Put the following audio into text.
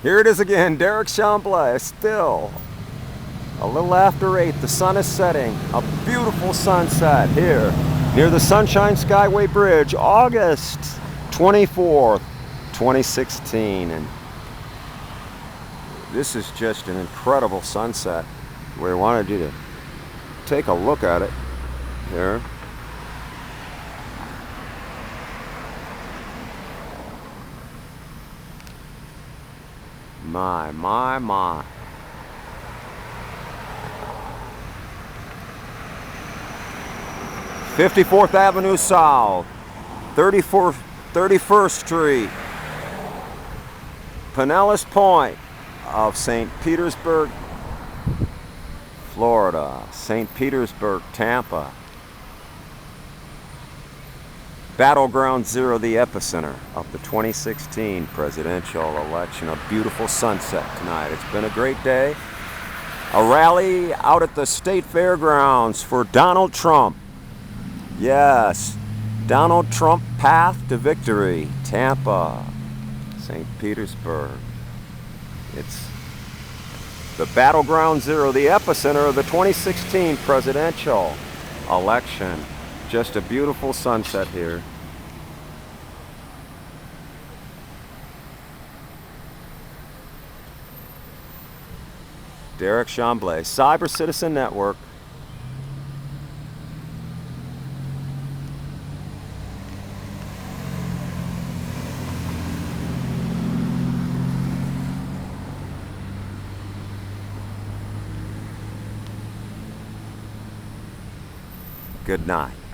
Here it is again, Derekh Chamblee, still a little after 8. The sun is setting. A beautiful sunset here near the Sunshine Skyway Bridge, August 24th, 2016. And this is just an incredible sunset. We wanted you to take a look at it here. My. 54th Avenue South, 31st Street, Pinellas Point of St. Petersburg, Florida. St. Petersburg, Tampa. Battleground Zero, the epicenter of the 2016 presidential election. A beautiful sunset tonight. It's been a great day. A rally out at the state fairgrounds for Donald Trump. Yes, Donald Trump path to victory. Tampa, St. Petersburg. It's the Battleground Zero, the epicenter of the 2016 presidential election. Just a beautiful sunset here. Derekh Chamblee, CyberCitizen Network. Good night.